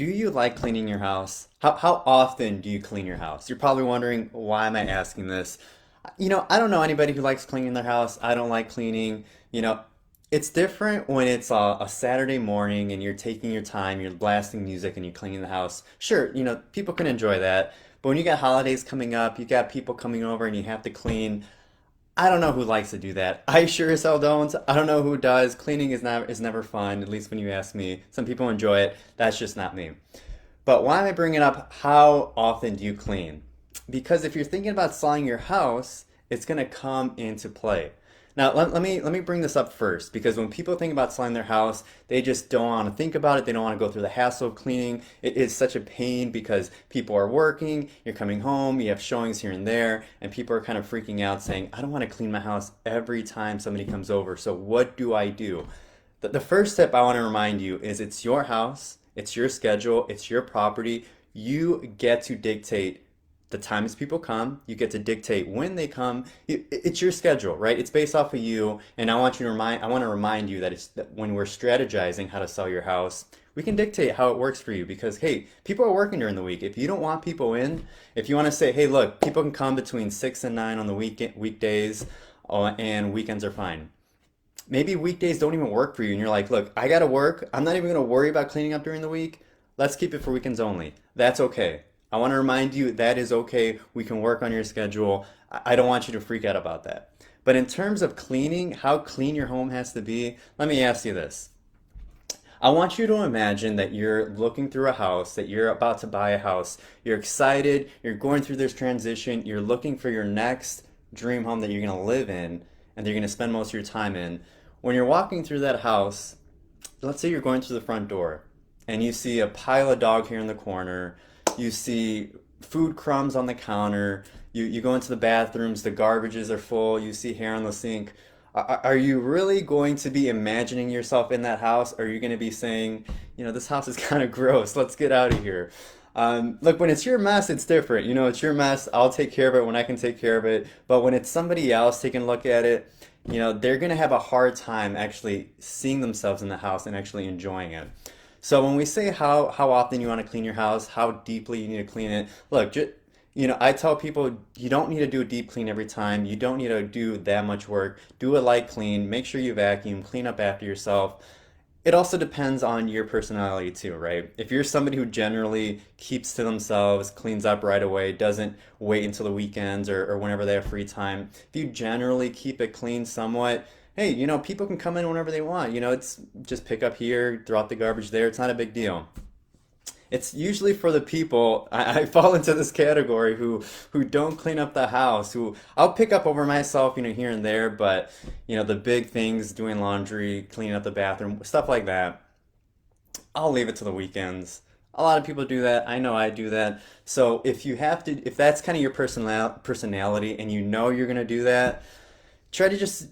Do you like cleaning your house? How often do you clean your house? You're probably wondering, why am I asking this? I don't know anybody who likes cleaning their house. I don't like cleaning. You know, it's different when it's a Saturday morning and you're taking your time, you're blasting music and you're cleaning the house. Sure, people can enjoy that. But when you got holidays coming up, you got people coming over and you have to clean. I don't know who likes to do that. I sure as hell don't. I don't know who does. Cleaning is never fun, at least when you ask me. Some people enjoy it. That's just not me. But why am I bringing up how often do you clean? Because if you're thinking about selling your house, it's going to come into play. Now, let me bring this up first because when people think about selling their house, they just don't want to think about it. They don't want to go through the hassle of cleaning. It is such a pain because people are working, you're coming home, you have showings here and there, and people are kind of freaking out saying, I don't want to clean my house every time somebody comes over. So what do I do? The first step I want to remind you is it's your house, it's your schedule, it's your property. You get to dictate the times people come. You get to dictate when they come. It's your schedule, right? It's based off of you. And I want to remind you that that when we're strategizing how to sell your house, we can dictate how it works for you because, hey, people are working during the week. If you don't want people in, if you want to say, hey, look, people can come between 6 and 9 on the weekdays, and weekends are fine. Maybe weekdays don't even work for you and you're like, look, I gotta work. I'm not even gonna worry about cleaning up during the week. Let's keep it for weekends only. That's okay. I want to remind you that is okay. We can work on your schedule. I don't want you to freak out about that. But in terms of cleaning, how clean your home has to be, let me ask you this. I want you to imagine that you're looking through a house, that you're about to buy a house. You're excited, you're going through this transition, you're looking for your next dream home that you're going to live in and that you're going to spend most of your time in. When you're walking through that house, let's say you're going through the front door and you see a pile of dog hair in the corner, you see food crumbs on the counter, you go into the bathrooms, the garbages are full, you see hair on the sink. Are you really going to be imagining yourself in that house? Or are you going to be saying, this house is kind of gross, let's get out of here? Look, when it's your mess, it's different. It's your mess. I'll take care of it when I can take care of it. But when it's somebody else taking a look at it, they're going to have a hard time actually seeing themselves in the house and actually enjoying it. So when we say how often you want to clean your house, how deeply you need to clean it, look, I tell people you don't need to do a deep clean every time. You don't need to do that much work. Do a light clean. Make sure you vacuum, clean up after yourself. It also depends on your personality too, right? If you're somebody who generally keeps to themselves, cleans up right away, doesn't wait until the weekends or whenever they have free time, if you generally keep it clean somewhat, hey, people can come in whenever they want. It's just pick up here, throw out the garbage there. It's not a big deal. It's usually for the people, I fall into this category who don't clean up the house, who I'll pick up over myself, here and there, but the big things, doing laundry, cleaning up the bathroom, stuff like that, I'll leave it to the weekends. A lot of people do that. I know I do that. So if that's kind of your personality and you're going to do that, try to just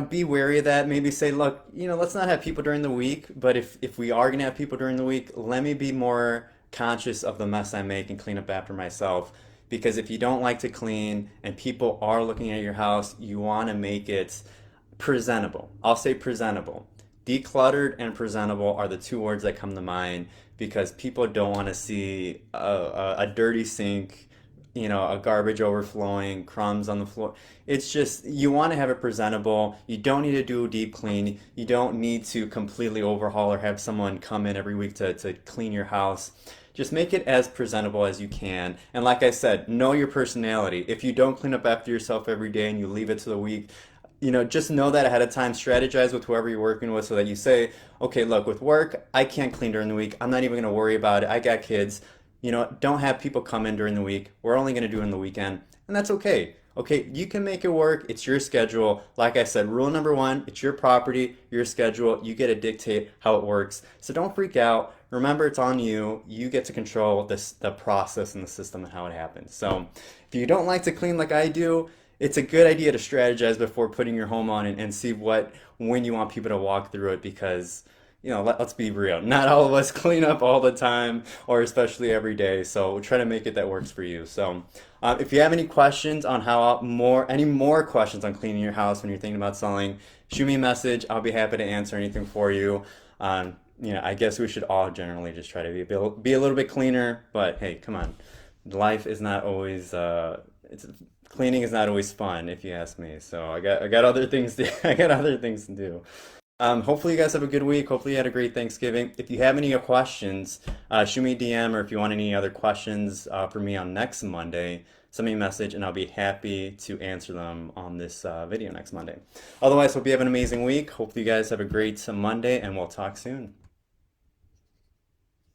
be wary of that. Maybe say, look, let's not have people during the week, but if we are going to have people during the week, let me be more conscious of the mess I make and clean up after myself. Because if you don't like to clean and people are looking at your house, you want to make it presentable. I'll say presentable. Decluttered and presentable are the two words that come to mind because people don't want to see a dirty sink, a garbage overflowing, crumbs on the floor. It's just, you want to have it presentable. You don't need to do a deep clean. You don't need to completely overhaul or have someone come in every week to clean your house. Just make it as presentable as you can. And like I said, know your personality. If you don't clean up after yourself every day and you leave it to the week, just know that ahead of time. Strategize with whoever you're working with so that you say, okay, look, with work, I can't clean during the week. I'm not even going to worry about it. I got kids. Don't have people come in during the week. We're only going to do it on the weekend. And that's okay. Okay, you can make it work. It's your schedule. Like I said, rule number one, it's your property, your schedule. You get to dictate how it works. So don't freak out. Remember, it's on you. You get to control the process and the system and how it happens. So if you don't like to clean like I do, it's a good idea to strategize before putting your home on and see when you want people to walk through it because let's be real. Not all of us clean up all the time or especially every day. So we'll try to make it that works for you. So if you have any questions on any more questions on cleaning your house when you're thinking about selling, shoot me a message. I'll be happy to answer anything for you. I guess we should all generally just try to be a little bit cleaner. But hey, come on, life is not always it's cleaning is not always fun, if you ask me. So I got other things to I got other things to do. Hopefully you guys have a good week. Hopefully you had a great Thanksgiving. If you have any questions, shoot me a DM, or if you want any other questions for me on next Monday, send me a message and I'll be happy to answer them on this video next Monday. Otherwise, hope you have an amazing week. Hopefully you guys have a great Monday and we'll talk soon.